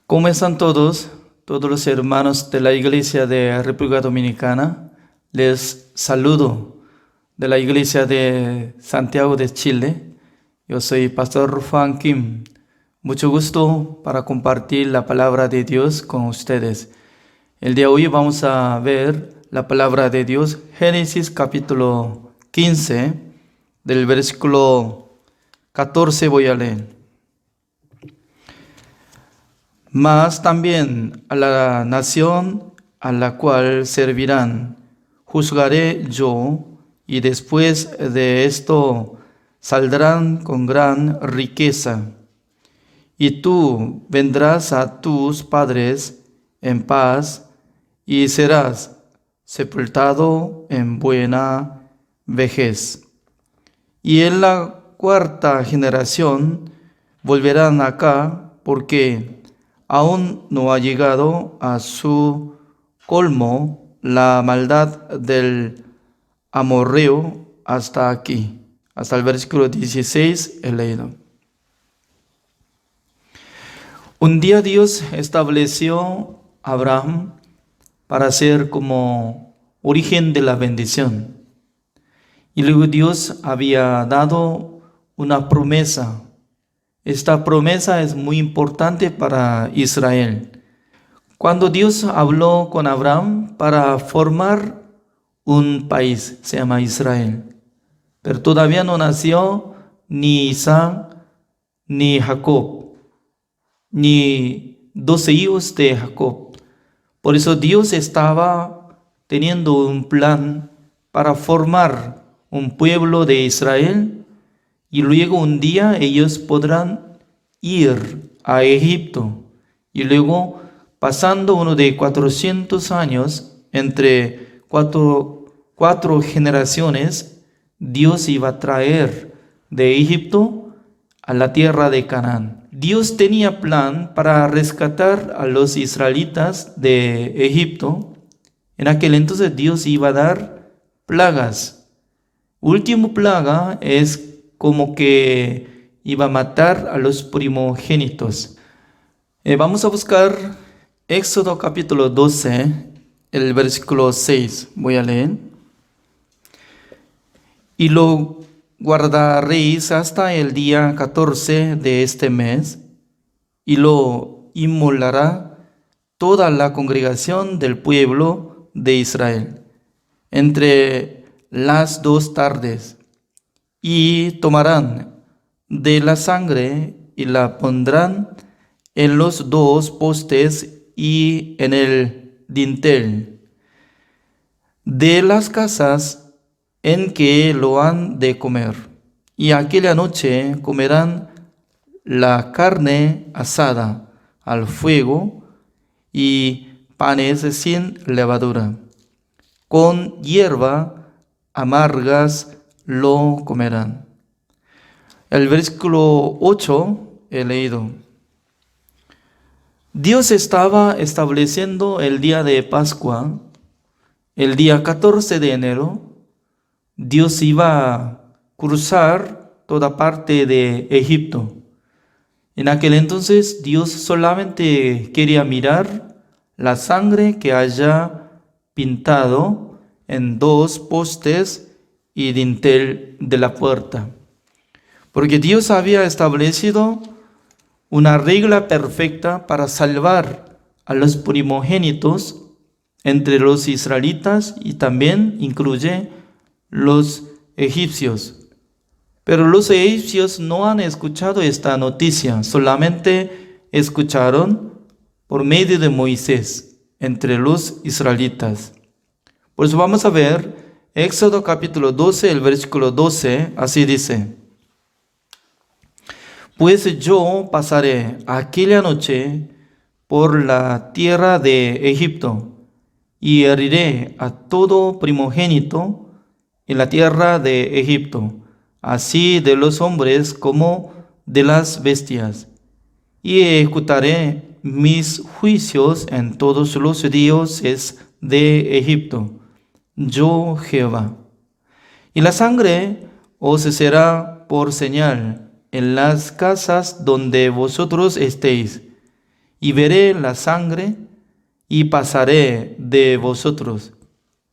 ¿Cómo están todos los hermanos de la Iglesia de República Dominicana? Les saludo de la Iglesia de Santiago de Chile. Yo soy Pastor Juan Kim. Mucho gusto para compartir la palabra de Dios con ustedes. El día de hoy vamos a ver la palabra de Dios, Génesis capítulo 15, del versículo 14 voy a leer. Mas también a la nación a la cual servirán, juzgaré yo, y después de esto saldrán con gran riqueza. Y tú vendrás a tus padres en paz, y serás sepultado en buena vejez. Y en la cuarta generación volverán acá, porque aún no ha llegado a su colmo la maldad del amorreo hasta aquí. Hasta el versículo 16 he leído. Un día Dios estableció a Abraham para ser como origen de la bendición. Y luego Dios había dado una promesa. Esta promesa es muy importante para Israel. Cuando Dios habló con Abraham para formar un país, se llama Israel, pero todavía no nació ni Isaac, ni Jacob, ni 12 hijos de Jacob. Por eso Dios estaba teniendo un plan para formar un pueblo de Israel. Y luego un día ellos podrán ir a Egipto. Y luego, pasando uno de 400 años, entre cuatro generaciones, Dios iba a traer de Egipto a la tierra de Canaán. Dios tenía plan para rescatar a los israelitas de Egipto. En aquel entonces Dios iba a dar plagas. Última plaga es como que iba a matar a los primogénitos. Vamos a buscar Éxodo capítulo 12, el versículo 6. Voy a leer. Y lo guardaréis hasta el día 14 de este mes, y lo inmolará toda la congregación del pueblo de Israel, entre las 2 tardes. Y tomarán de la sangre y la pondrán en los 2 postes y en el dintel de las casas en que lo han de comer. Y aquella noche comerán la carne asada al fuego y panes sin levadura, con hierba amargas lo comerán. El versículo 8 he leído. Dios estaba estableciendo el día de Pascua. El día 14 de enero, Dios iba a cruzar toda parte de Egipto. En aquel entonces, Dios solamente quería mirar la sangre que haya pintado en 2 postes y dintel de la puerta. Porque Dios había establecido una regla perfecta para salvar a los primogénitos entre los israelitas, y también incluye los egipcios. Pero los egipcios no han escuchado esta noticia, solamente escucharon por medio de Moisés entre los israelitas. Por eso vamos a ver Éxodo capítulo 12, el versículo 12, así dice. Pues yo pasaré aquella noche por la tierra de Egipto, y heriré a todo primogénito en la tierra de Egipto, así de los hombres como de las bestias, y ejecutaré mis juicios en todos los dioses de Egipto. Yo Jehová. Y la sangre os será por señal en las casas donde vosotros estéis, y veré la sangre y pasaré de vosotros,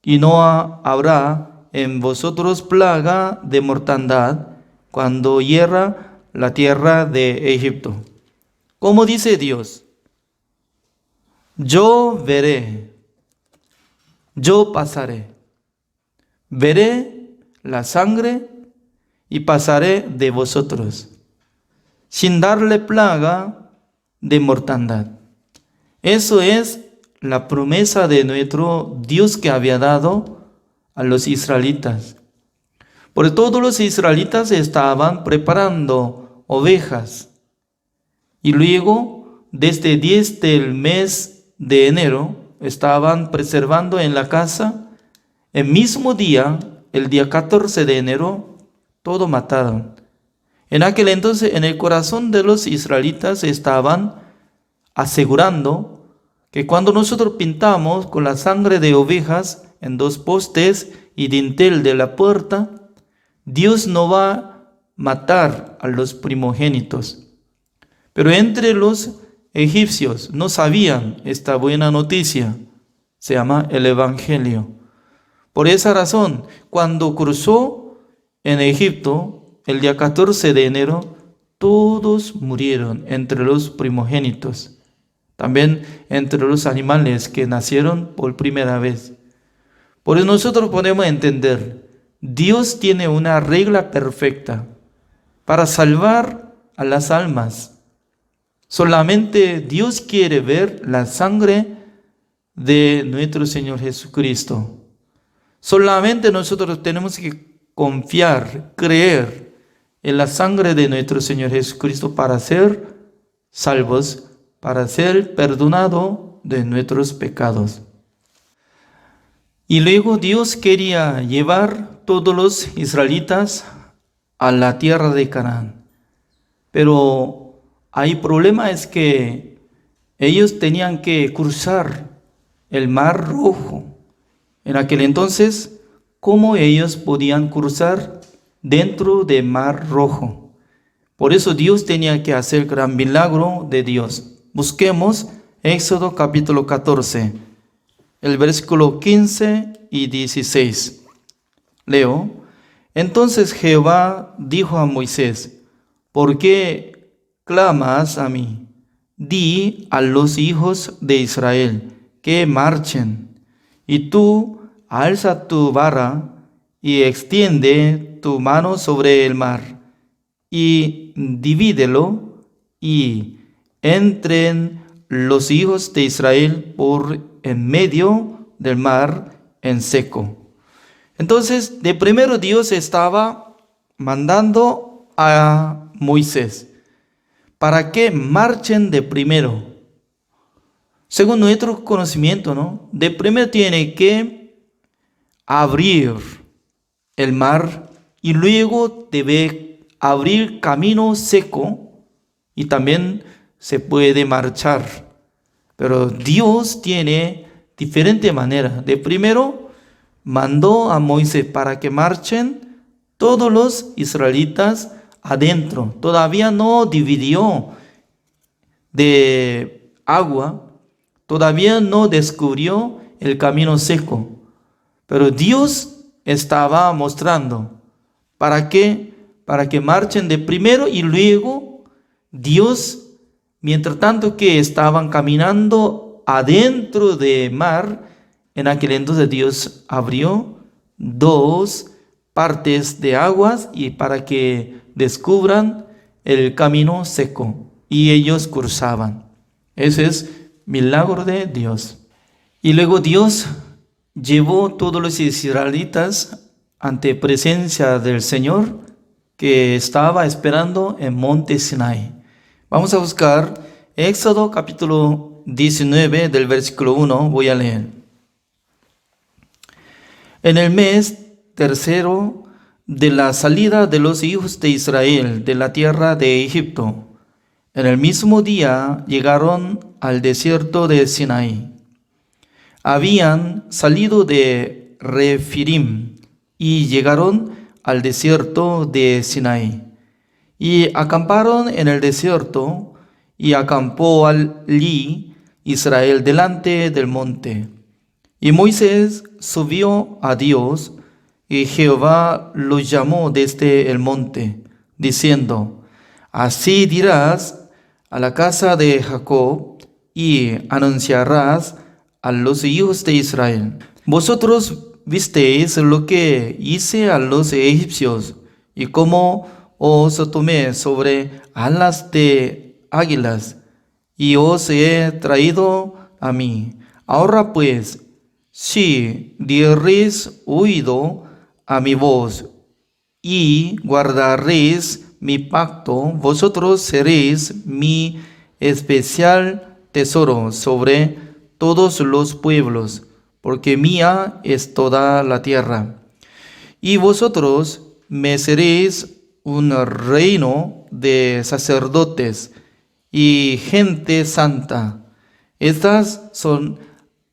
y no habrá en vosotros plaga de mortandad cuando hiera la tierra de Egipto. Como dice Dios, yo veré, yo pasaré, veré la sangre y pasaré de vosotros, sin darle plaga de mortandad. Eso es la promesa de nuestro Dios que había dado a los israelitas. Porque todos los israelitas estaban preparando ovejas. Y luego, desde 10 del mes de enero, estaban preservando en la casa. El mismo día, el día 14 de enero, todo mataron. En aquel entonces, en el corazón de los israelitas estaban asegurando que cuando nosotros pintamos con la sangre de ovejas en 2 postes y dintel de la puerta, Dios no va a matar a los primogénitos. Pero entre los egipcios no sabían esta buena noticia. Se llama el Evangelio. Por esa razón, cuando cruzó en Egipto, el día 14 de enero, todos murieron entre los primogénitos. También entre los animales que nacieron por primera vez. Por eso nosotros podemos entender, Dios tiene una regla perfecta para salvar a las almas. Solamente Dios quiere ver la sangre de nuestro Señor Jesucristo. Solamente nosotros tenemos que confiar, creer en la sangre de nuestro Señor Jesucristo para ser salvos, para ser perdonado de nuestros pecados. Y luego Dios quería llevar todos los israelitas a la tierra de Canaán. Pero el problema es que ellos tenían que cruzar el Mar Rojo. En aquel entonces, ¿cómo ellos podían cruzar dentro del Mar Rojo? Por eso Dios tenía que hacer el gran milagro de Dios. Busquemos Éxodo capítulo 14, el versículo 15 y 16. Leo. Entonces Jehová dijo a Moisés, ¿por qué clamas a mí? Di a los hijos de Israel que marchen, y tú alza tu vara y extiende tu mano sobre el mar, y divídelo, y entren los hijos de Israel por en medio del mar en seco. Entonces, de primero Dios estaba mandando a Moisés para que marchen de primero. Según nuestro conocimiento, ¿no? De primero tiene que abrir el mar y luego debe abrir camino seco y también se puede marchar. Pero Dios tiene diferente manera. De primero mandó a Moisés para que marchen todos los israelitas adentro. Todavía no dividió de agua, todavía no descubrió el camino seco. Pero Dios estaba mostrando para que marchen de primero y luego Dios, mientras tanto que estaban caminando adentro del mar, en aquel entonces Dios abrió 2 partes de aguas y para que descubran el camino seco y ellos cruzaban. Ese es milagro de Dios. Y luego Dios llevó todos los israelitas ante presencia del Señor que estaba esperando en Monte Sinai. Vamos a buscar Éxodo capítulo 19 del versículo 1, voy a leer. En el mes tercero de la salida de los hijos de Israel de la tierra de Egipto, en el mismo día llegaron al desierto de Sinaí. Habían salido de Refirim y llegaron al desierto de Sinaí. Y acamparon en el desierto, y acampó allí Israel delante del monte. Y Moisés subió a Dios, y Jehová lo llamó desde el monte, diciendo: Así dirás a la casa de Jacob, y anunciarás a los hijos de Israel: Vosotros visteis lo que hice a los egipcios, y cómo os tomé sobre alas de águilas, y os he traído a mí. Ahora pues, si diereis oído a mi voz, y guardaréis mi pacto, vosotros seréis mi especial tesoro sobre todos los pueblos, porque mía es toda la tierra. Y vosotros me seréis un reino de sacerdotes y gente santa. Estas son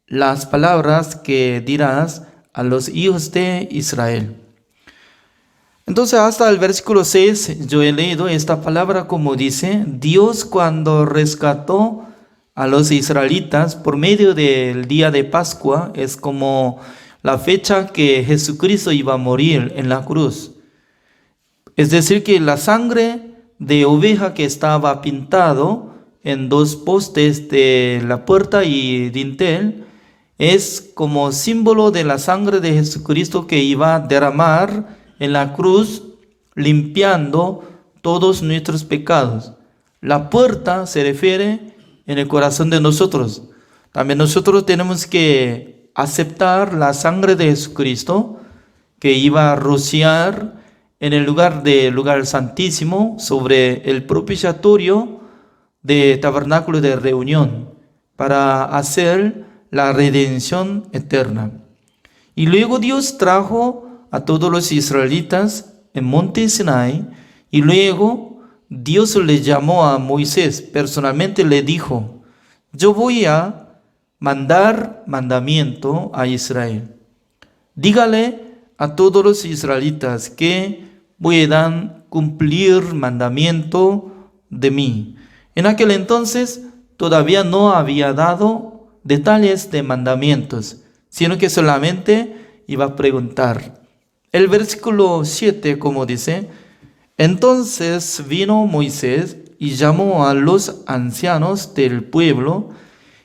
las palabras que dirás a los hijos de Israel. Entonces, hasta el versículo 6 yo he leído esta palabra como dice: Dios, cuando rescató a los israelitas por medio del día de Pascua, es como la fecha que Jesucristo iba a morir en la cruz. Es decir, que la sangre de oveja que estaba pintado en dos postes de la puerta y dintel es como símbolo de la sangre de Jesucristo que iba a derramar en la cruz, limpiando todos nuestros pecados. La puerta se refiere en el corazón de nosotros. También nosotros tenemos que aceptar la sangre de Jesucristo que iba a rociar en el lugar santísimo sobre el propiciatorio de tabernáculo de reunión para hacer la redención eterna. Y luego Dios trajo a todos los israelitas en monte Sinai, y luego Dios le llamó a Moisés, personalmente le dijo: yo voy a mandar mandamiento a Israel. Dígale a todos los israelitas que puedan cumplir mandamiento de mí. En aquel entonces todavía no había dado detalles de mandamientos, sino que solamente iba a preguntar. El versículo 7, como dice: entonces vino Moisés y llamó a los ancianos del pueblo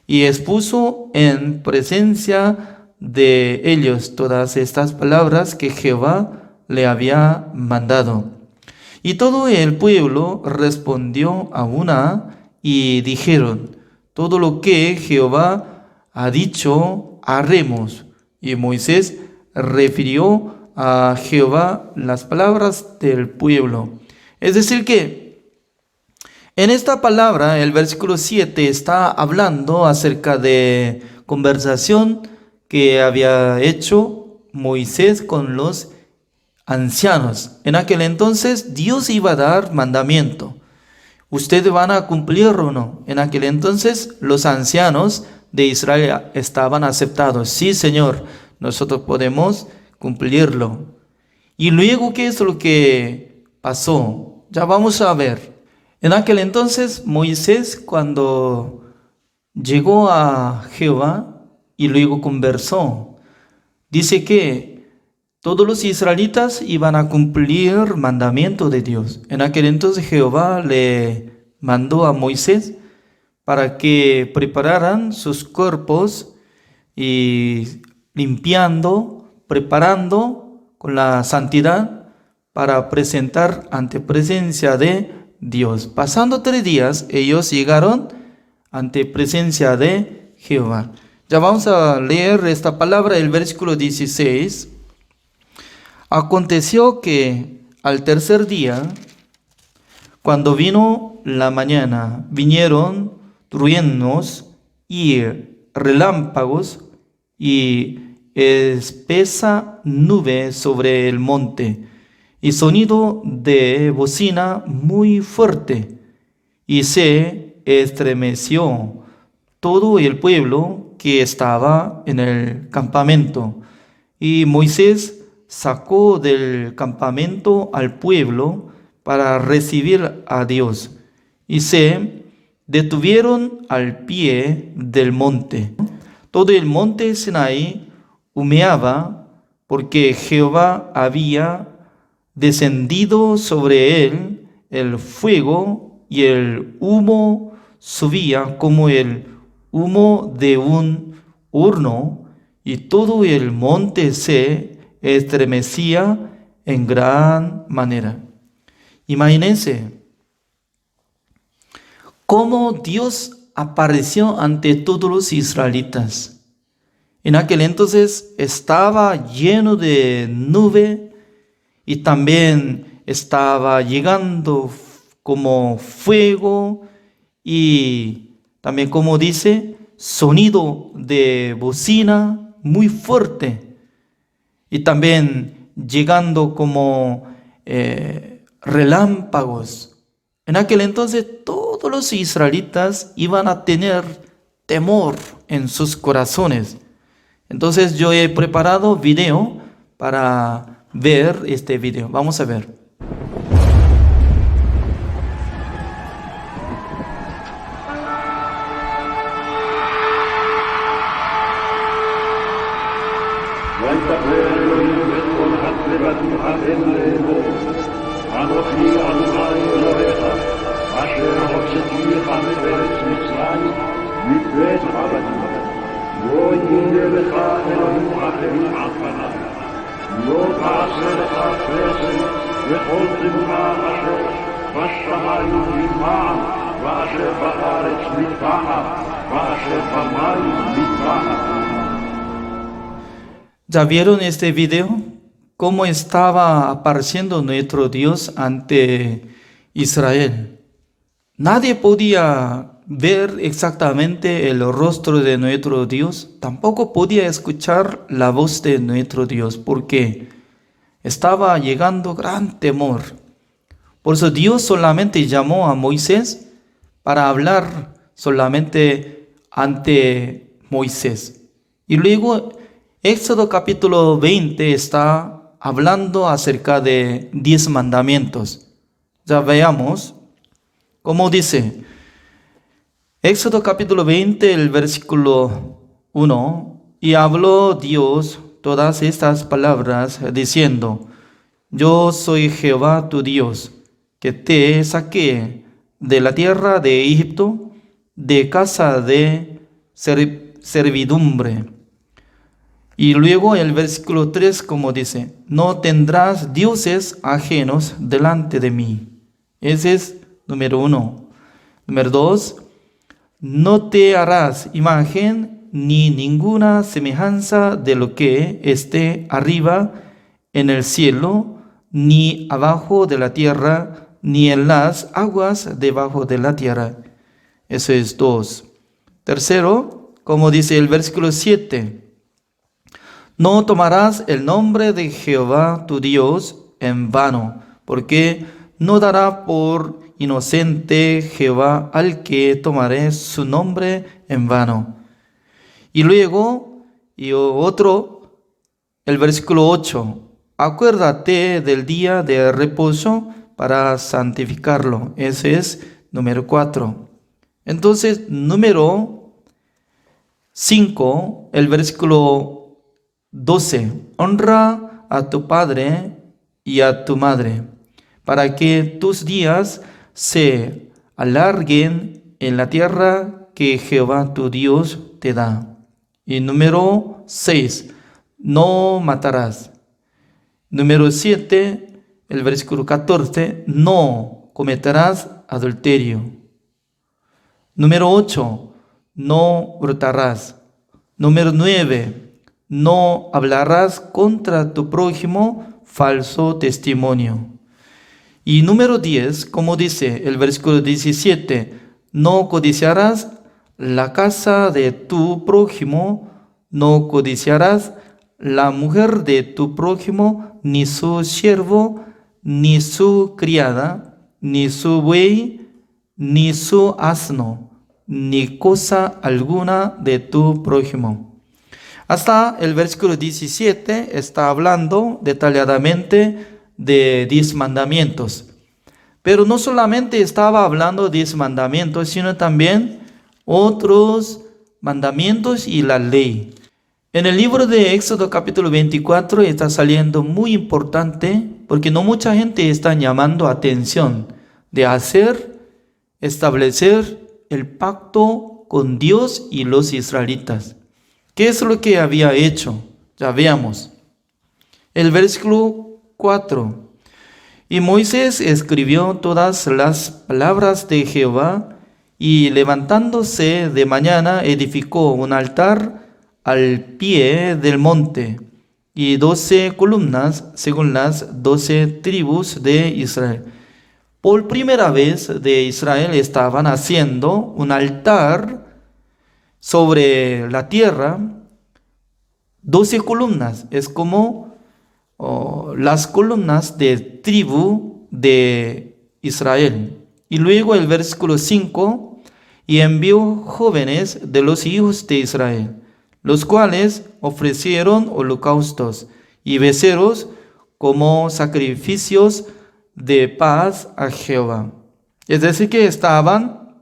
y expuso en presencia de ellos todas estas palabras que Jehová le había mandado. Y todo el pueblo respondió a una y dijeron: todo lo que Jehová ha dicho, haremos. Y Moisés refirió a Jehová las palabras del pueblo. Es decir que en esta palabra, el versículo 7 está hablando acerca de conversación que había hecho Moisés con los ancianos. En aquel entonces Dios iba a dar mandamiento. ¿Ustedes van a cumplir o no? En aquel entonces los ancianos de Israel estaban aceptados. Sí, Señor, nosotros podemos cumplirlo. Y luego, ¿qué es lo que pasó? Ya vamos a ver. En aquel entonces Moisés, cuando llegó a Jehová y luego conversó, dice que todos los israelitas iban a cumplir mandamiento de Dios. En aquel entonces Jehová le mandó a Moisés para que prepararan sus cuerpos y limpiando, preparando con la santidad para presentar ante presencia de Dios. Pasando 3 días, ellos llegaron ante presencia de Jehová. Ya vamos a leer esta palabra, el versículo 16. Aconteció que al tercer día, cuando vino la mañana, vinieron truenos y relámpagos y espesa nube sobre el monte, y sonido de bocina muy fuerte, y se estremeció todo el pueblo que estaba en el campamento. Y Moisés sacó del campamento al pueblo para recibir a Dios, y se detuvieron al pie del monte. Todo el monte Sinaí humeaba porque Jehová había descendido sobre él el fuego y el humo subía como el humo de un horno y todo el monte se estremecía en gran manera. Imagínense cómo Dios apareció ante todos los israelitas. En aquel entonces estaba lleno de nube y también estaba llegando como fuego y también, como dice, sonido de bocina muy fuerte y también llegando como relámpagos. En aquel entonces todos los israelitas iban a tener temor en sus corazones. Entonces yo he preparado video para ver este video. Vamos a ver. לא יהיה לך אלוהים אחרים על פניי. לא תעשה לך חסד וכל תמונה אשר בשמיים ממעל ואשר בארץ מתחת ואשר במים מתחת. ¿Ya vieron este video? ¿Cómo estaba apareciendo nuestro Dios ante Israel? Nadie podía ver exactamente el rostro de nuestro Dios, tampoco podía escuchar la voz de nuestro Dios, porque estaba llegando gran temor. Por eso Dios solamente llamó a Moisés para hablar solamente ante Moisés. Y luego Éxodo capítulo 20 está hablando acerca de 10 mandamientos. Ya veamos cómo dice. Éxodo capítulo 20, el versículo 1, y habló Dios todas estas palabras diciendo, yo soy Jehová tu Dios, que te saqué de la tierra de Egipto, de casa de servidumbre. Y luego el versículo 3, como dice, no tendrás dioses ajenos delante de mí. Ese es número 1. Número 2, no te harás imagen ni ninguna semejanza de lo que esté arriba en el cielo, ni abajo de la tierra, ni en las aguas debajo de la tierra. Eso es 2. Tercero, como dice el versículo 7, no tomarás el nombre de Jehová tu Dios en vano, porque no dará por inocente Jehová al que tomaré su nombre en vano. Y luego, el versículo 8, acuérdate del día de reposo para santificarlo. Ese es número 4. Entonces, número 5, el versículo 12, honra a tu padre y a tu madre, para que tus días se alarguen en la tierra que Jehová tu Dios te da. Y número 6, no matarás. Número 7, el versículo 14, no cometerás adulterio. Número 8, no hurtarás. Número 9, no hablarás contra tu prójimo falso testimonio. Y número 10, como dice el versículo 17, no codiciarás la casa de tu prójimo, no codiciarás la mujer de tu prójimo, ni su siervo, ni su criada, ni su buey, ni su asno, ni cosa alguna de tu prójimo. Hasta el versículo 17 está hablando detalladamente de 10 mandamientos. Pero no solamente estaba hablando de 10 mandamientos, sino también otros mandamientos y la ley. En el libro de Éxodo capítulo 24 está saliendo muy importante porque no mucha gente está llamando atención de establecer el pacto con Dios y los israelitas. ¿Qué es lo que había hecho? Ya veamos. El versículo 4. Y Moisés escribió todas las palabras de Jehová y levantándose de mañana edificó un altar al pie del monte y 12 columnas según las 12 tribus de Israel. Por primera vez de Israel estaban haciendo un altar sobre la tierra, 12 columnas, es como las columnas de tribu de Israel. Y luego el versículo 5, y envió jóvenes de los hijos de Israel, los cuales ofrecieron holocaustos y becerros como sacrificios de paz a Jehová. Es decir, que estaban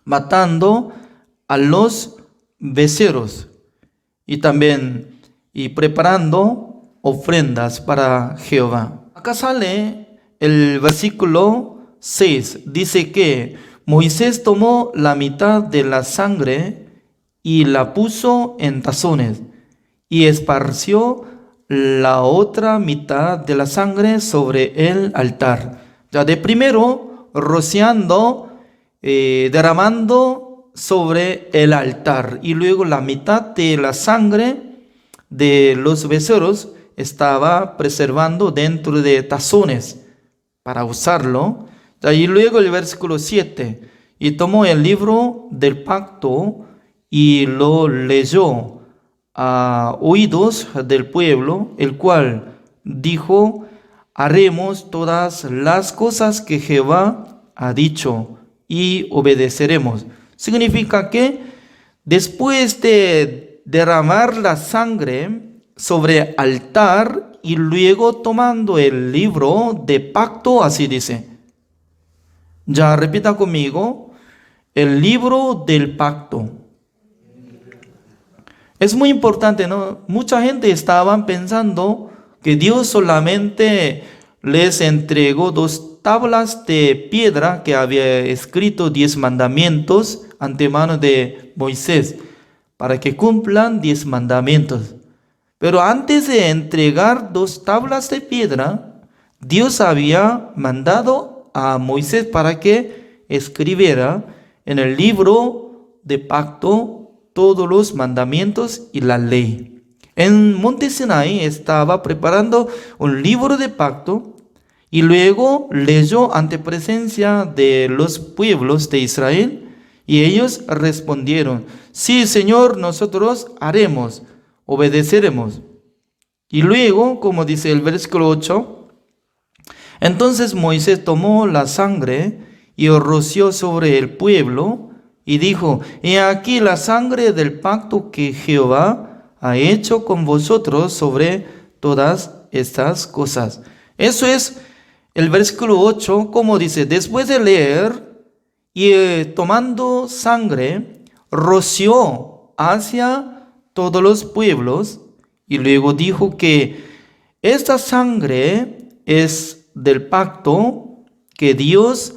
matando a los becerros y también preparando ofrendas para Jehová. Acá sale el versículo 6. Dice que Moisés tomó la mitad de la sangre y la puso en tazones y esparció la otra mitad de la sangre sobre el altar. Ya de primero rociando, derramando sobre el altar y luego la mitad de la sangre de los becerros estaba preservando dentro de tazones para usarlo. Y luego el versículo 7, y tomó el libro del pacto y lo leyó a oídos del pueblo, el cual dijo: haremos todas las cosas que Jehová ha dicho y obedeceremos. Significa que después de derramar la sangre sobre altar y luego tomando el libro de pacto, así dice. Ya repita conmigo, el libro del pacto. Es muy importante, ¿no? Mucha gente estaba pensando que Dios solamente les entregó 2 tablas de piedra que había escrito 10 mandamientos antemano de Moisés para que cumplan 10 mandamientos. Pero antes de entregar 2 tablas de piedra, Dios había mandado a Moisés para que escribiera en el libro de pacto todos los mandamientos y la ley. En Monte Sinaí estaba preparando un libro de pacto y luego leyó ante presencia de los pueblos de Israel y ellos respondieron: sí, Señor, nosotros haremos, obedeceremos. Y luego, como dice el versículo 8, entonces Moisés tomó la sangre y roció sobre el pueblo y dijo: he aquí la sangre del pacto que Jehová ha hecho con vosotros sobre todas estas cosas. Eso es el versículo 8, como dice, después de leer y tomando sangre, roció hacia todos los pueblos y luego dijo que esta sangre es del pacto que Dios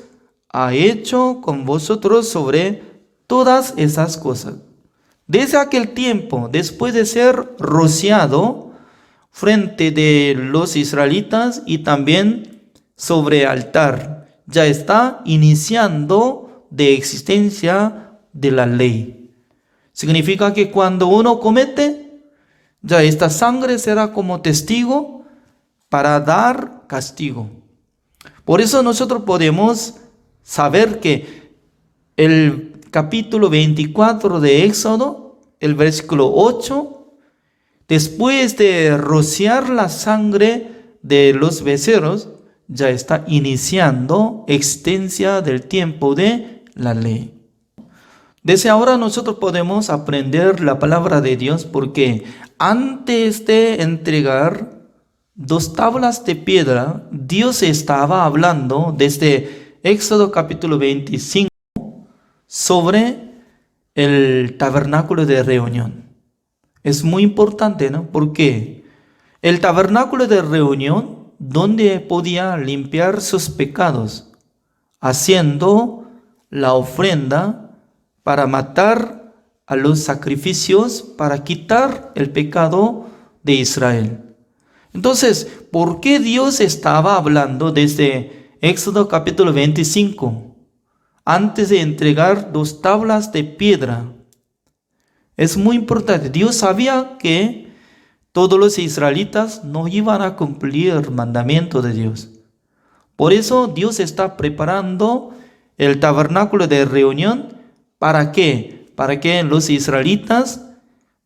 ha hecho con vosotros sobre todas esas cosas. Desde aquel tiempo, después de ser rociado frente de los israelitas y también sobre altar, ya está iniciando de existencia de la ley. Significa que cuando uno comete, ya esta sangre será como testigo para dar castigo. Por eso nosotros podemos saber que el capítulo 24 de Éxodo, el versículo 8, después de rociar la sangre de los becerros, ya está iniciando existencia del tiempo de la ley. Desde ahora nosotros podemos aprender la palabra de Dios porque antes de entregar dos tablas de piedra, Dios estaba hablando desde Éxodo capítulo 25 sobre el tabernáculo de reunión. Es muy importante, ¿no? Porque el tabernáculo de reunión, donde podía limpiar sus pecados, haciendo la ofrenda para matar a los sacrificios, para quitar el pecado de Israel. Entonces, ¿por qué Dios estaba hablando desde Éxodo capítulo 25? Antes de entregar dos tablas de piedra. Es muy importante. Dios sabía que todos los israelitas no iban a cumplir el mandamiento de Dios. Por eso Dios está preparando el tabernáculo de reunión. ¿Para qué? Para que los israelitas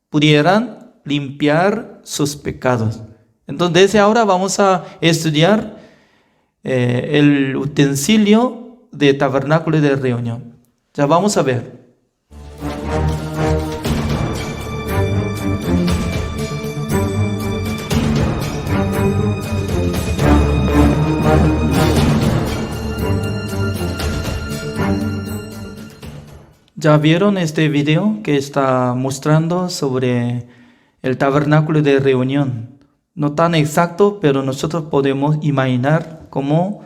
pudieran limpiar sus pecados. Entonces, desde ahora vamos a estudiar el utensilio de tabernáculo de reunión. Ya vamos a ver. ¿Ya vieron este video que está mostrando sobre el tabernáculo de reunión? No tan exacto, pero nosotros podemos imaginar cómo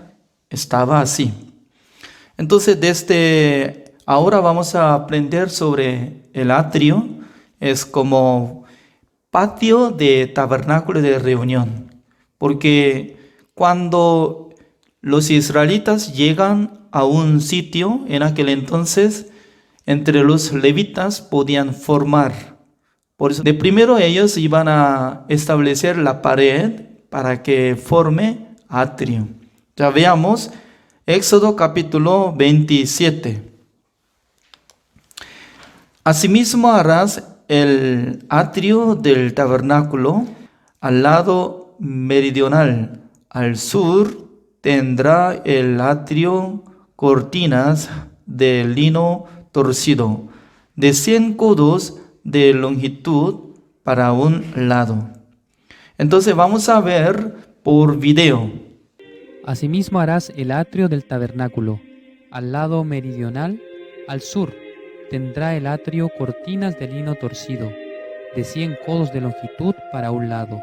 estaba así. Entonces, desde ahora vamos a aprender sobre el atrio. Es como patio de tabernáculo de reunión. Porque cuando los israelitas llegan a un sitio, en aquel entonces, entre los levitas podían formar. Por eso, de primero ellos iban a establecer la pared para que forme atrio. Ya veamos Éxodo capítulo 27. Asimismo harás el atrio del tabernáculo al lado meridional. Al sur tendrá el atrio cortinas de lino torcido, de 100 codos de longitud para un lado. Entonces vamos a ver por video. Asimismo harás el atrio del tabernáculo. Al lado meridional, al sur, tendrá el atrio cortinas de lino torcido, de 100 codos de longitud para un lado.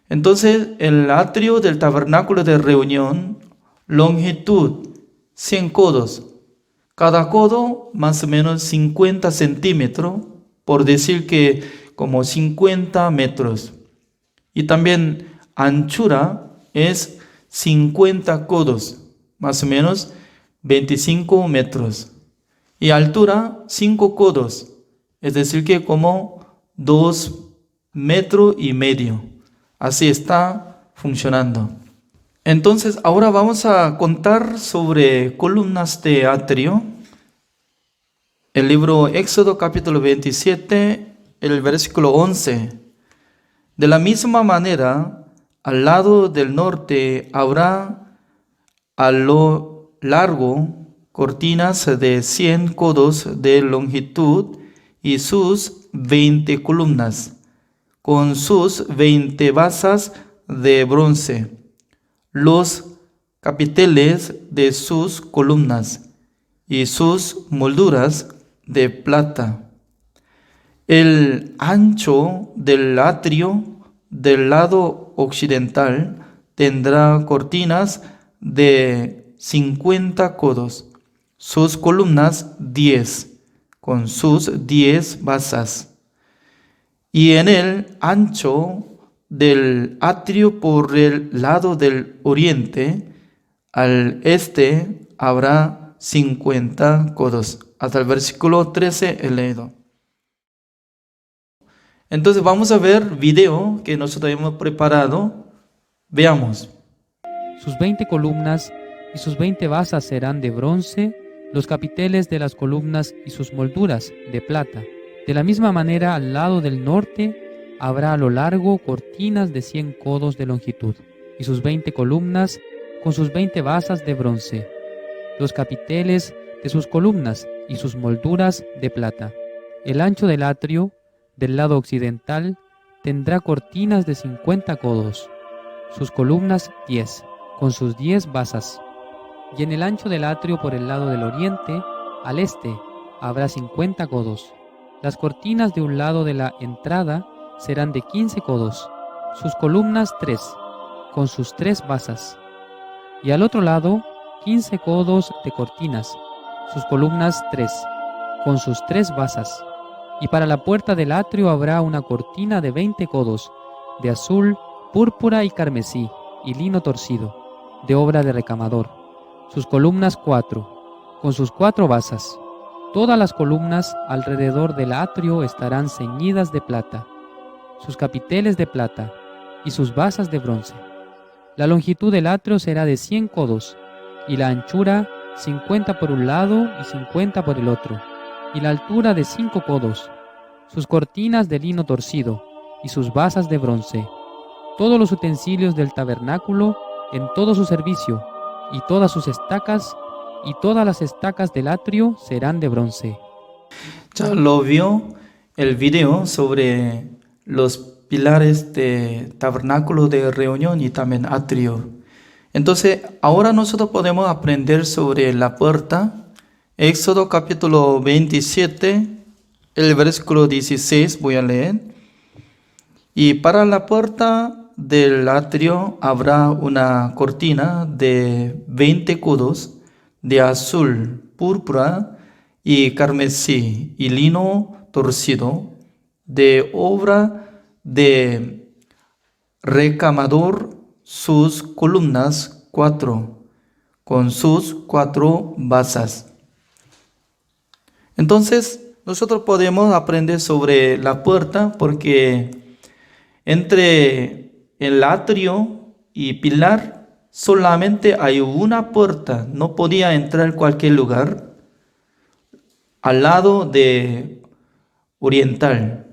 Entonces el atrio del tabernáculo de reunión, longitud 100 codos. Cada codo más o menos 50 centímetros, por decir que como 50 metros. Y también anchura es 50 codos, más o menos 25 metros. Y altura 5 codos, es decir que como 2,5 metros. Así está funcionando. Entonces, ahora vamos a contar sobre columnas de atrio. El libro Éxodo capítulo 27, el versículo 11. De la misma manera, al lado del norte habrá a lo largo cortinas de 100 codos de longitud y sus 20 columnas, con sus 20 basas de bronce, los capiteles de sus columnas y sus molduras de plata. El ancho del atrio del lado occidental tendrá cortinas de 50 codos, sus columnas 10, con sus 10 basas. Y en el ancho del atrio por el lado del oriente, al este habrá 50 codos. Hasta el versículo 13 he leído. Entonces vamos a ver video que nosotros hemos preparado. Veamos. Sus 20 columnas y sus 20 basas serán de bronce, los capiteles de las columnas y sus molduras de plata. De la misma manera, al lado del norte habrá a lo largo cortinas de 100 codos de longitud, y sus 20 columnas con sus 20 basas de bronce, los capiteles de sus columnas y sus molduras de plata. El ancho del atrio del lado occidental tendrá cortinas de 50 codos, sus columnas 10, con sus 10 basas. Y en el ancho del atrio por el lado del oriente, al este, habrá 50 codos. Las cortinas de un lado de la entrada serán de 15 codos, sus columnas 3, con sus 3 basas. Y al otro lado, 15 codos de cortinas, sus columnas 3, con sus 3 basas. Y para la puerta del atrio habrá una cortina de 20 codos, de azul, púrpura y carmesí, y lino torcido, de obra de recamador. Sus columnas 4, con sus 4 basas. Todas las columnas alrededor del atrio estarán ceñidas de plata, sus capiteles de plata y sus basas de bronce. La longitud del atrio será de 100 codos, y la anchura 50 por un lado y 50 por el otro, y la altura de 5 codos, sus cortinas de lino torcido y sus basas de bronce. Todos los utensilios del tabernáculo en todo su servicio, y todas sus estacas, y todas las estacas del atrio serán de bronce. Ya lo vio el video sobre los pilares de tabernáculo de reunión y también atrio. Entonces, ahora nosotros podemos aprender sobre la puerta. Éxodo capítulo 27, el versículo 16, voy a leer. Y para la puerta del atrio habrá una cortina de 20 codos de azul, púrpura y carmesí y lino torcido, de obra de recamador, sus columnas 4, con sus 4 basas. Entonces, nosotros podemos aprender sobre la puerta porque entre el atrio y pilar solamente hay una puerta, no podía entrar en cualquier lugar, al lado de oriental.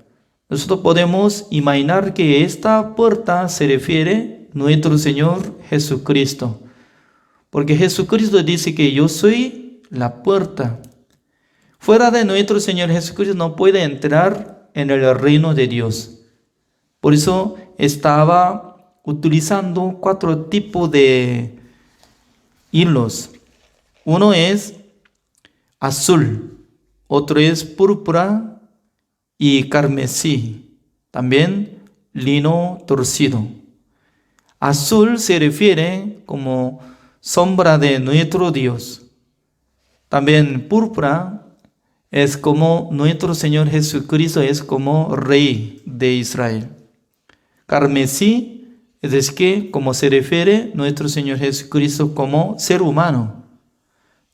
Nosotros podemos imaginar que esta puerta se refiere a nuestro Señor Jesucristo, porque Jesucristo dice que yo soy la puerta. Fuera de nuestro Señor Jesucristo no puede entrar en el reino de Dios. Por eso estaba utilizando 4 tipos de hilos. Uno es azul, otro es púrpura y carmesí, también lino torcido. Azul se refiere como sombra de nuestro Dios. También púrpura es como nuestro Señor Jesucristo es como Rey de Israel. Carmesí es decir que como se refiere nuestro Señor Jesucristo como ser humano.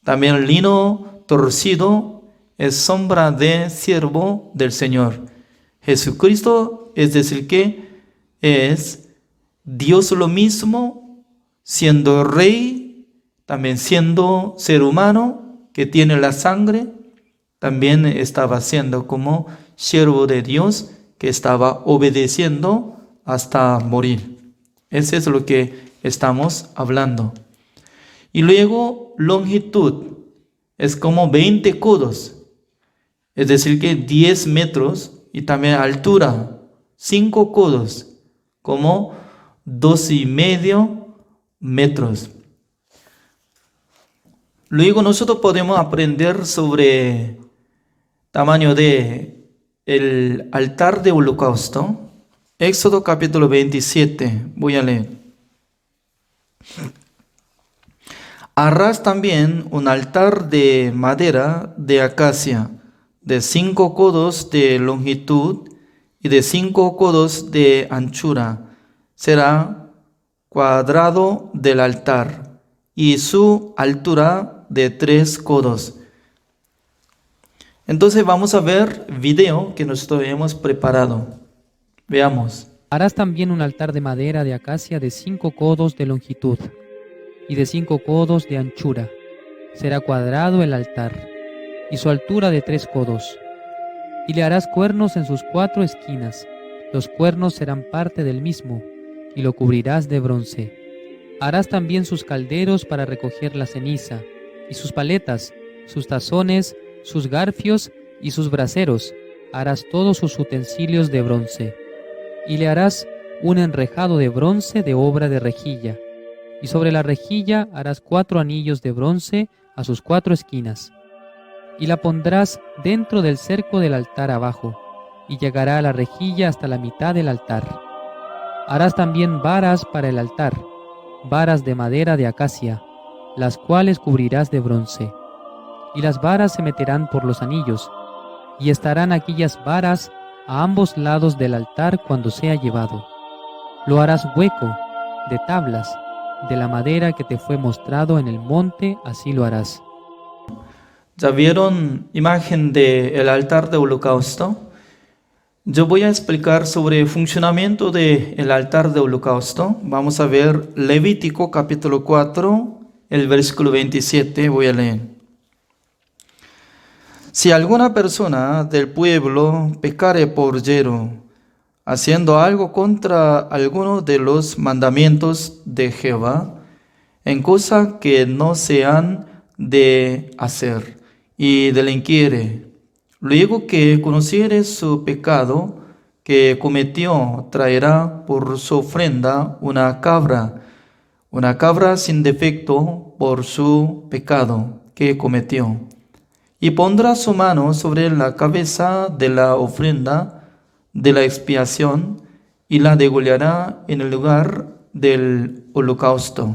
También lino torcido es sombra de siervo del Señor. Jesucristo es decir que es Dios lo mismo, siendo rey, también siendo ser humano que tiene la sangre, también estaba siendo como siervo de Dios que estaba obedeciendo hasta morir. Eso es lo que estamos hablando. Y luego longitud es como 20 codos, es decir que 10 metros, y también altura 5 codos, como 2,5 metros. Luego nosotros podemos aprender sobre tamaño de el altar de holocausto. Éxodo capítulo 27, voy a leer. Harás también un altar de madera de acacia, de 5 codos de longitud y de 5 codos de anchura. Será cuadrado del altar y su altura de 3 codos. Entonces vamos a ver video que nosotros hemos preparado. Veamos. Harás también un altar de madera de acacia de 5 codos de longitud y de 5 codos de anchura. Será cuadrado el altar y su altura de 3 codos. Y le harás cuernos en sus 4 esquinas. Los cuernos serán parte del mismo y lo cubrirás de bronce. Harás también sus calderos para recoger la ceniza y sus paletas, sus tazones, sus garfios y sus braseros. Harás todos sus utensilios de bronce. Y le harás un enrejado de bronce de obra de rejilla, y sobre la rejilla harás 4 anillos de bronce a sus 4 esquinas, y la pondrás dentro del cerco del altar abajo, y llegará a la rejilla hasta la mitad del altar. Harás también varas para el altar, varas de madera de acacia, las cuales cubrirás de bronce. Y las varas se meterán por los anillos, y estarán aquellas varas a ambos lados del altar cuando sea llevado. Lo harás hueco, de tablas, de la madera que te fue mostrado en el monte, así lo harás. ¿Ya vieron imagen del altar de holocausto? Yo voy a explicar sobre el funcionamiento del altar de holocausto. Vamos a ver Levítico capítulo 4, el versículo 27, voy a leer. Si alguna persona del pueblo pecare por yerro, haciendo algo contra alguno de los mandamientos de Jehová, en cosa que no se han de hacer, y delinquiere, luego que conociere su pecado que cometió, traerá por su ofrenda una cabra sin defecto por su pecado que cometió, y pondrá su mano sobre la cabeza de la ofrenda de la expiación, y la degollará en el lugar del holocausto.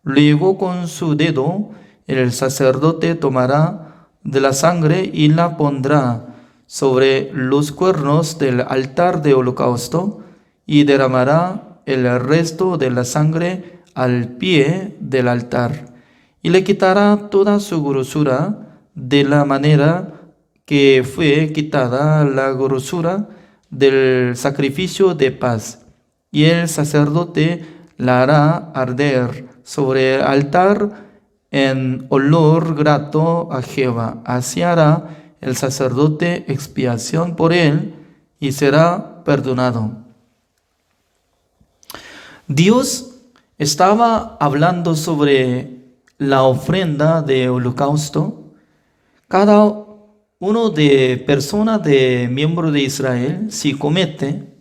Luego con su dedo el sacerdote tomará de la sangre y la pondrá sobre los cuernos del altar de holocausto, y derramará el resto de la sangre al pie del altar, y le quitará toda su grosura, de la manera que fue quitada la grosura del sacrificio de paz. Y el sacerdote la hará arder sobre el altar en olor grato a Jehová. Así hará el sacerdote expiación por él, y será perdonado. Dios estaba hablando sobre la ofrenda de holocausto. Cada uno de personas de miembro de Israel, si comete,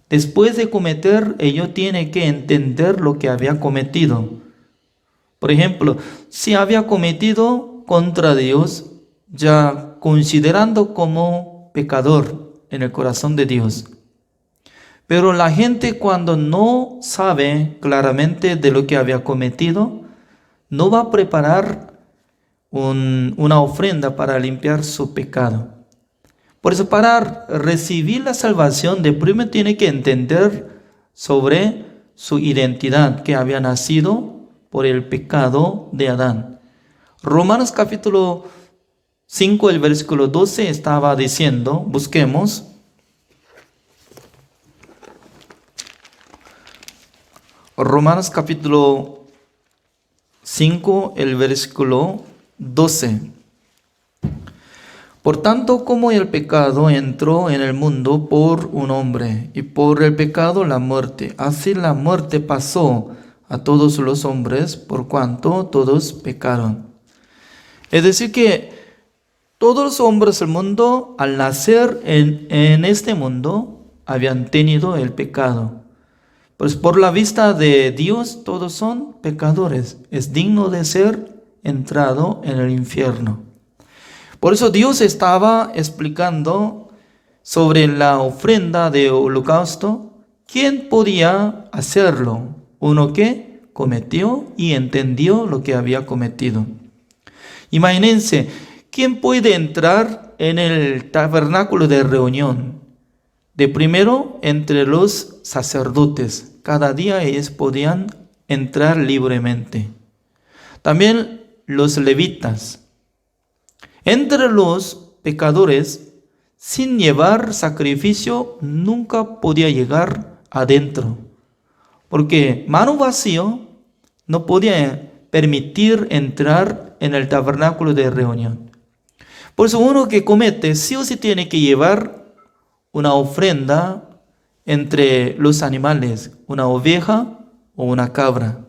después de cometer, ellos tienen que entender lo que había cometido. Por ejemplo, si había cometido contra Dios, ya considerando como pecador en el corazón de Dios. Pero la gente, cuando no sabe claramente de lo que había cometido, no va a preparar una ofrenda para limpiar su pecado. Por eso, para recibir la salvación, de primero tiene que entender sobre su identidad, que había nacido por el pecado de Adán. Romanos capítulo 5, el versículo 12 estaba diciendo, busquemos. Romanos capítulo 5, el versículo 12. Por tanto, como el pecado entró en el mundo por un hombre, y por el pecado la muerte, así la muerte pasó a todos los hombres, por cuanto todos pecaron. Es decir que todos los hombres del mundo, al nacer en este mundo, habían tenido el pecado. Pues por la vista de Dios, todos son pecadores. Es digno de ser entrado en el infierno. Por eso Dios estaba explicando sobre la ofrenda de holocausto. ¿Quién podía hacerlo? Uno que cometió y entendió lo que había cometido. Imagínense, ¿quién puede entrar en el tabernáculo de reunión? De primero, entre los sacerdotes. Cada día ellos podían entrar libremente. También los levitas. Entre los pecadores, sin llevar sacrificio, nunca podía llegar adentro. Porque mano vacío no podía permitir entrar en el tabernáculo de reunión. Por eso uno que comete sí o sí tiene que llevar una ofrenda entre los animales, una oveja o una cabra.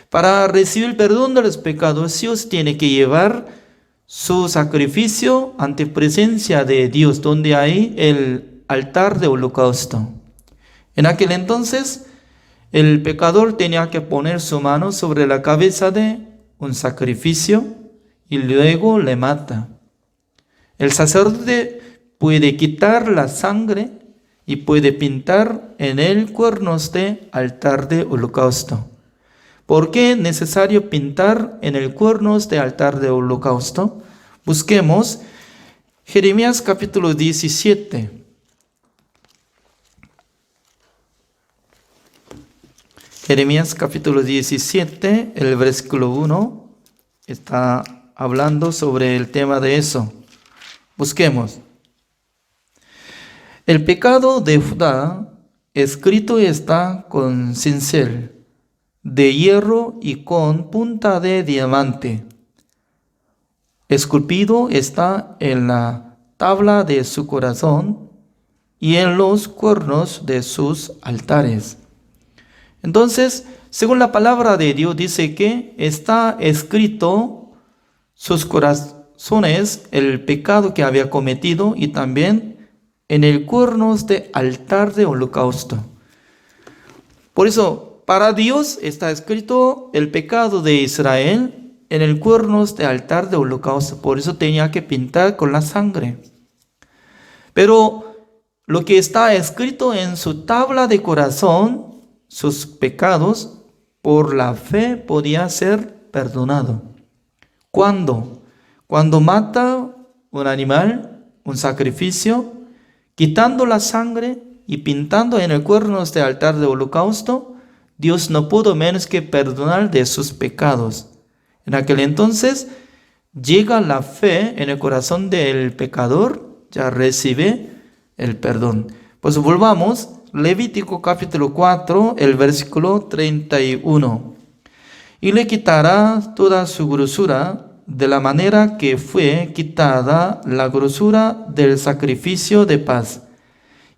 Para recibir el perdón de los pecados, sí o sí tiene que llevar su sacrificio ante presencia de Dios, donde hay el altar de holocausto. En aquel entonces, el pecador tenía que poner su mano sobre la cabeza de un sacrificio y luego le mata. El sacerdote puede quitar la sangre y puede pintar en él cuernos de altar de holocausto. ¿Por qué es necesario pintar en el cuernos de altar de holocausto? Busquemos Jeremías capítulo 17. Jeremías capítulo 17, el versículo 1, está hablando sobre el tema de eso. Busquemos. El pecado de Judá escrito está con cincel de hierro y con punta de diamante. Esculpido está en la tabla de su corazón y en los cuernos de sus altares. Entonces, según la palabra de Dios, dice que está escrito sus corazones el pecado que había cometido y también en el cuernos de altar de holocausto. Por eso, para Dios está escrito el pecado de Israel en el cuernos de altar de holocausto. Por eso tenía que pintar con la sangre. Pero lo que está escrito en su tabla de corazón, sus pecados, por la fe podía ser perdonado. ¿Cuándo? Cuando mata un animal, un sacrificio, quitando la sangre y pintando en el cuernos de altar de holocausto, Dios no pudo menos que perdonar de sus pecados. En aquel entonces llega la fe en el corazón del pecador, ya recibe el perdón. Pues volvamos, Levítico capítulo 4, el versículo 31. Y le quitará toda su grosura de la manera que fue quitada la grosura del sacrificio de paz.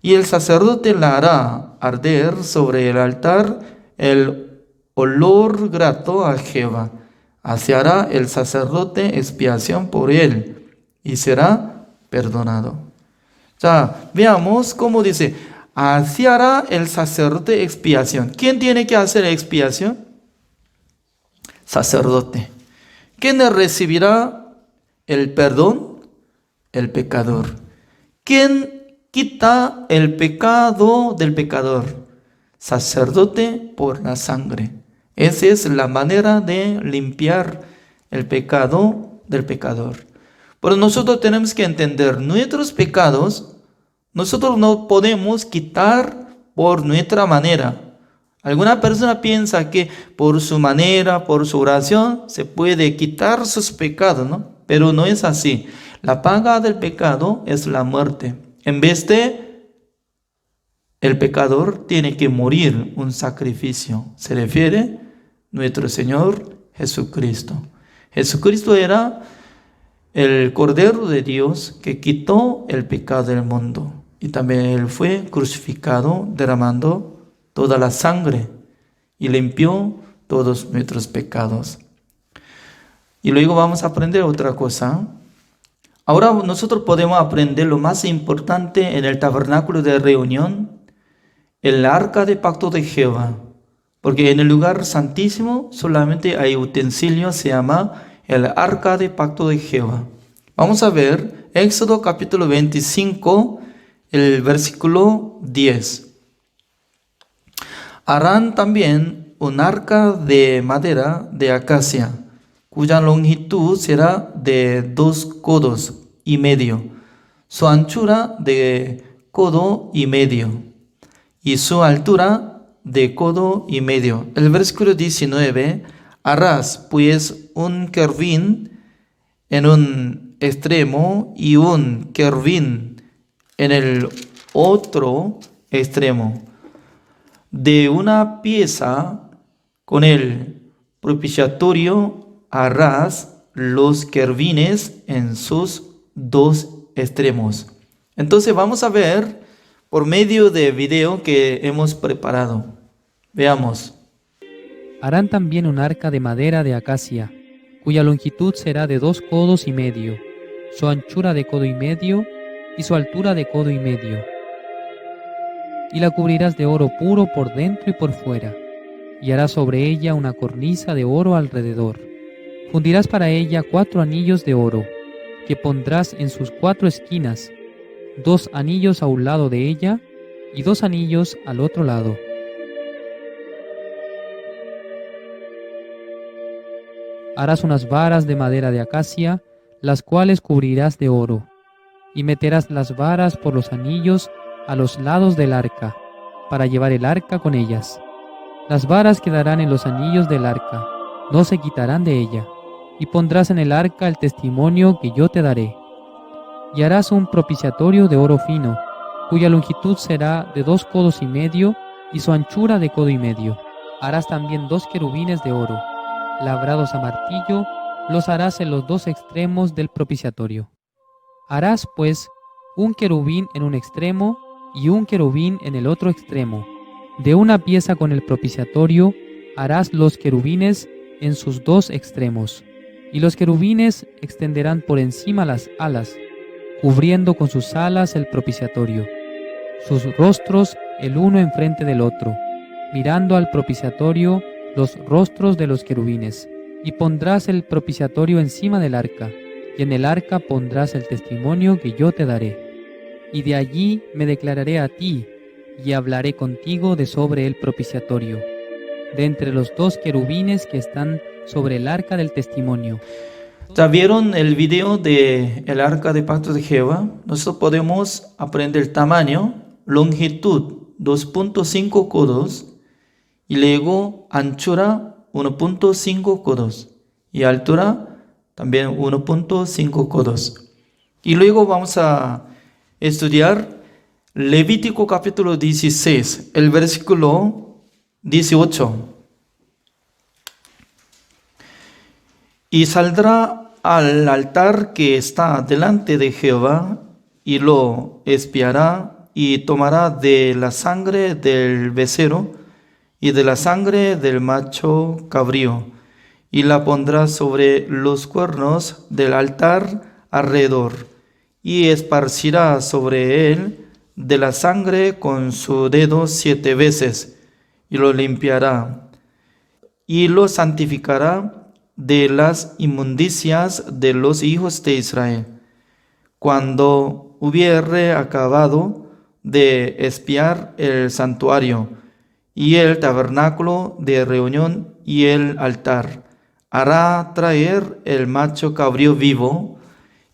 Y el sacerdote la hará arder sobre el altar el olor grato a Jehová. Así hará el sacerdote expiación por él y será perdonado. Ya, veamos cómo dice, así hará el sacerdote expiación. ¿Quién tiene que hacer expiación? Sacerdote. ¿Quién recibirá el perdón? El pecador. ¿Quién quita el pecado del pecador? Sacerdote por la sangre. Esa es la manera de limpiar el pecado del pecador. Pero nosotros tenemos que entender nuestros pecados. Nosotros no podemos quitar por nuestra manera. Alguna persona piensa que por su manera, por su oración, se puede quitar sus pecados, ¿no? Pero no es así. La paga del pecado es la muerte. En vez de el pecador tiene que morir un sacrificio. Se refiere a nuestro Señor Jesucristo. Jesucristo era el Cordero de Dios que quitó el pecado del mundo. Y también Él fue crucificado derramando toda la sangre y limpió todos nuestros pecados. Y luego vamos a aprender otra cosa. Ahora nosotros podemos aprender lo más importante en el tabernáculo de reunión, el arca de pacto de Jehová. Porque en el lugar santísimo solamente hay utensilio, se llama el arca de pacto de Jehová. Vamos a ver Éxodo capítulo 25, el versículo 10. Harán también un arca de madera de acacia, cuya longitud será de 2 codos y medio, su anchura de codo y medio, y su altura de codo y medio. El versículo 19, harás pues un querubín en un extremo y un querubín en el otro extremo. De una pieza con el propiciatorio harás los querubines en sus 2 extremos. Entonces vamos a ver por medio de video que hemos preparado. Veamos. Harán también un arca de madera de acacia, cuya longitud será de 2 codos y medio, su anchura de codo y medio, y su altura de codo y medio. y la cubrirás de oro puro por dentro y por fuera, y harás sobre ella una cornisa de oro alrededor. Fundirás para ella 4 anillos de oro, que pondrás en sus 4 esquinas, 2 anillos a un lado de ella y 2 anillos al otro lado. Harás unas varas de madera de acacia, las cuales cubrirás de oro, y meterás las varas por los anillos a los lados del arca, para llevar el arca con ellas. Las varas quedarán en los anillos del arca, no se quitarán de ella, y pondrás en el arca el testimonio que yo te daré. Y harás un propiciatorio de oro fino, cuya longitud será de 2 codos y medio, y su anchura de codo y medio. Harás también 2 querubines de oro, labrados a martillo, los harás en los 2 extremos del propiciatorio. Harás, pues, un querubín en un extremo y un querubín en el otro extremo. De una pieza con el propiciatorio harás los querubines en sus 2 extremos, y los querubines extenderán por encima las alas, cubriendo con sus alas el propiciatorio, sus rostros el uno enfrente del otro, mirando al propiciatorio los rostros de los querubines. Y pondrás el propiciatorio encima del arca, y en el arca pondrás el testimonio que yo te daré. Y de allí me declararé a ti, y hablaré contigo de sobre el propiciatorio, de entre los 2 querubines que están sobre el arca del testimonio. ¿Ya vieron el video de el arca de pacto de Jehová? Nosotros podemos aprender el tamaño, longitud 2.5 codos y luego anchura 1.5 codos y altura también 1.5 codos. Y luego vamos a estudiar Levítico capítulo 16, el versículo 18. Y saldrá al altar que está delante de Jehová y lo expiará y tomará de la sangre del becerro y de la sangre del macho cabrío y la pondrá sobre los cuernos del altar alrededor y esparcirá sobre él de la sangre con su dedo 7 veces y lo limpiará y lo santificará de las inmundicias de los hijos de Israel. Cuando hubiere acabado de expiar el santuario y el tabernáculo de reunión y el altar, hará traer el macho cabrío vivo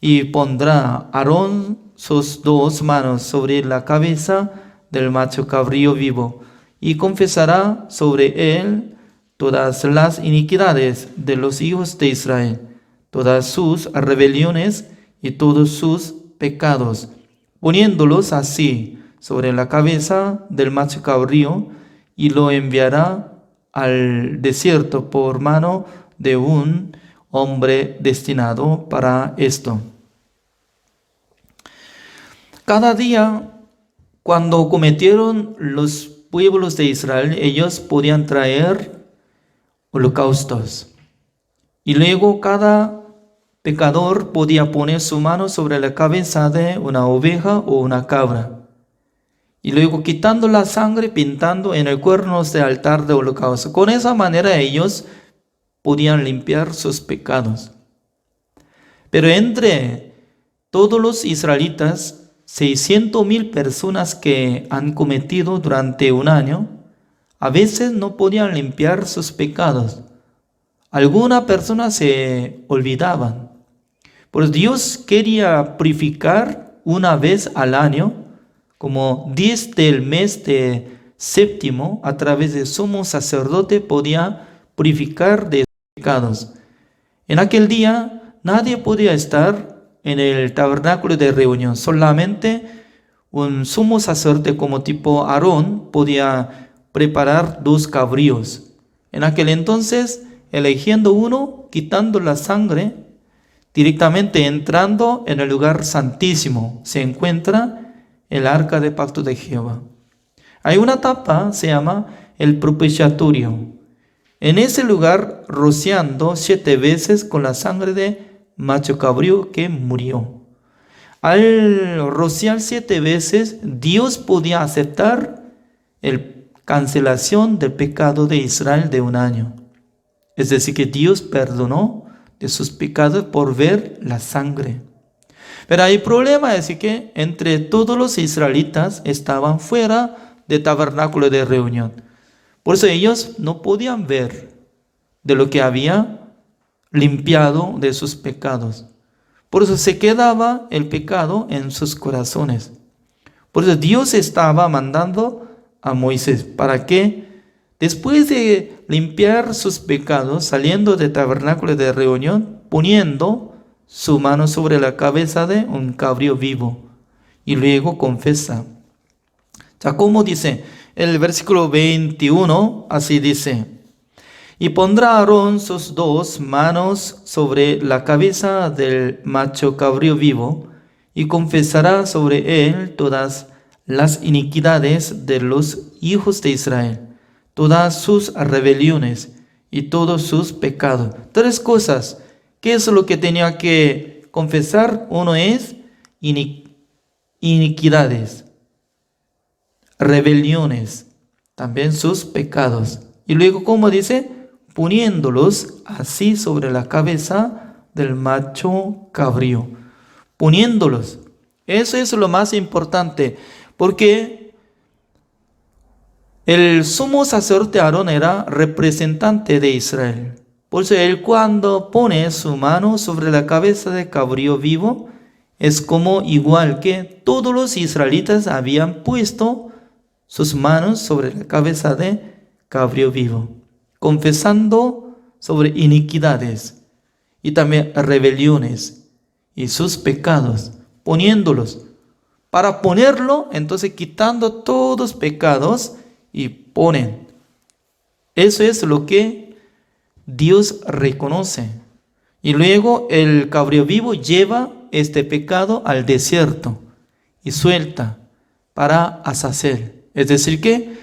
y pondrá Aarón sus 2 manos sobre la cabeza del macho cabrío vivo y confesará sobre él todas las iniquidades de los hijos de Israel, todas sus rebeliones y todos sus pecados, poniéndolos así sobre la cabeza del macho cabrío, y lo enviará al desierto por mano de un hombre destinado para esto. Cada día, cuando cometieron los pueblos de Israel, ellos podían traer holocaustos. Y luego cada pecador podía poner su mano sobre la cabeza de una oveja o una cabra. Y luego quitando la sangre, pintando en el cuernos del altar de holocausto. Con esa manera ellos podían limpiar sus pecados. Pero entre todos los israelitas, 600,000 personas que han cometido durante un año, a veces no podían limpiar sus pecados. Algunas personas se olvidaban. Pues Dios quería purificar una vez al año, como 10 del mes de séptimo, a través del sumo sacerdote podía purificar de pecados. En aquel día nadie podía estar en el tabernáculo de reunión, solamente un sumo sacerdote como tipo Aarón podía preparar 2 cabríos. En aquel entonces, eligiendo uno, quitando la sangre, directamente entrando en el lugar santísimo, se encuentra el arca de pacto de Jehová. Hay una tapa, se llama el propiciatorio. En ese lugar, rociando 7 veces con la sangre de macho cabrío que murió. Al rociar 7 veces, Dios podía aceptar cancelación del pecado de Israel de un año. Es decir, que Dios perdonó de sus pecados por ver la sangre. Pero hay problema, es que entre todos los israelitas estaban fuera del tabernáculo de reunión. Por eso ellos no podían ver de lo que había limpiado de sus pecados. Por eso se quedaba el pecado en sus corazones. Por eso Dios estaba mandando a Moisés para que después de limpiar sus pecados, saliendo del tabernáculo de reunión, poniendo su mano sobre la cabeza de un cabrío vivo y luego confiesa. Ya como dice el versículo 21, así dice: y pondrá Aarón sus 2 manos sobre la cabeza del macho cabrío vivo y confesará sobre él todas las iniquidades de los hijos de Israel, todas sus rebeliones y todos sus pecados. 3 cosas. ¿Qué es lo que tenía que confesar? Uno es iniquidades, rebeliones, también sus pecados. Y luego, como dice, poniéndolos así sobre la cabeza del macho cabrío. Poniéndolos. Eso es lo más importante, porque el sumo sacerdote Aarón era representante de Israel. Por eso él, cuando pone su mano sobre la cabeza de cabrío vivo, es como igual que todos los israelitas habían puesto sus manos sobre la cabeza de cabrío vivo, confesando sobre iniquidades y también rebeliones y sus pecados, poniéndolos. Para ponerlo, entonces quitando todos los pecados y ponen. Eso es lo que Dios reconoce. Y luego el cabrío vivo lleva este pecado al desierto y suelta para Azazel. Es decir que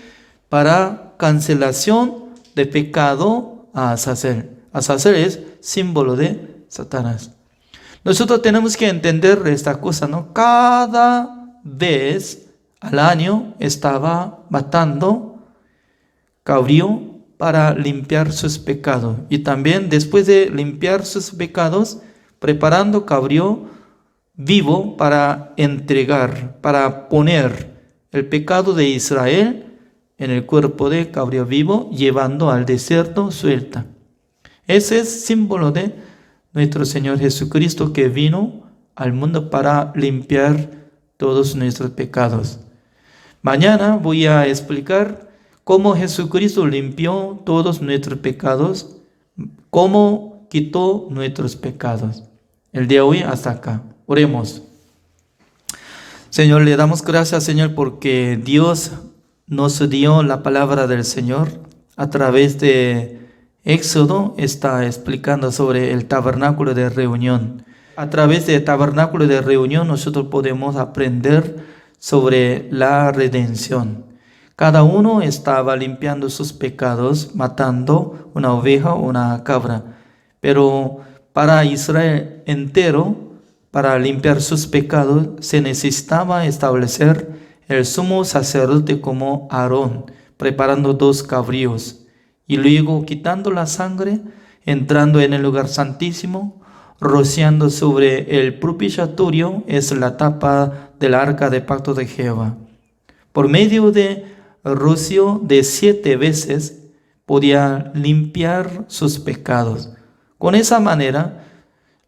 para cancelación de pecado a Azazel. Azazel es símbolo de Satanás. Nosotros tenemos que entender esta cosa, ¿no? Cada vez al año estaba matando cabrío para limpiar sus pecados. Y también después de limpiar sus pecados, preparando cabrío vivo para entregar, para poner el pecado de Israel en el cuerpo de cabrío vivo, llevando al desierto suelta. Ese es símbolo de nuestro Señor Jesucristo, que vino al mundo para limpiar todos nuestros pecados. Mañana voy a explicar cómo Jesucristo limpió todos nuestros pecados, cómo quitó nuestros pecados. El día de hoy hasta acá. Oremos. Señor, le damos gracias, Señor, porque Dios nos dio la palabra del Señor a través de Éxodo. Está explicando sobre el tabernáculo de reunión. A través del tabernáculo de reunión nosotros podemos aprender sobre la redención. Cada uno estaba limpiando sus pecados, matando una oveja o una cabra. Pero para Israel entero, para limpiar sus pecados, se necesitaba establecer el sumo sacerdote como Aarón, preparando 2 cabríos, y luego quitando la sangre, entrando en el lugar santísimo, rociando sobre el propiciatorio, es la tapa del arca de pacto de Jehová. Por medio de rocio de 7 veces, podía limpiar sus pecados. Con esa manera,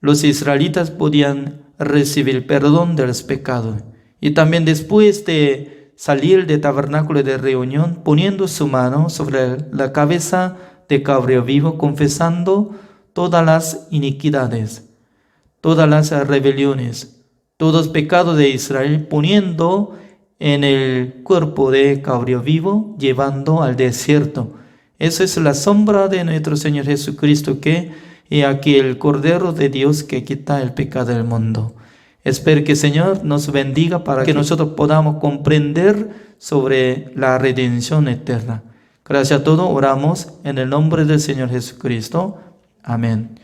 los israelitas podían recibir perdón de los pecados. Y también después de salir del tabernáculo de reunión, poniendo su mano sobre la cabeza de cabrío vivo, confesando todas las iniquidades, todas las rebeliones, todos los pecados de Israel, poniendo en el cuerpo de cabrío vivo, llevando al desierto. Esa es la sombra de nuestro Señor Jesucristo, que he aquí el Cordero de Dios que quita el pecado del mundo. Espero que el Señor nos bendiga para que nosotros podamos comprender sobre la redención eterna. Gracias a todos, oramos en el nombre del Señor Jesucristo. Amén.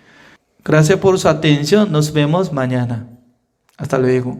Gracias por su atención, nos vemos mañana. Hasta luego.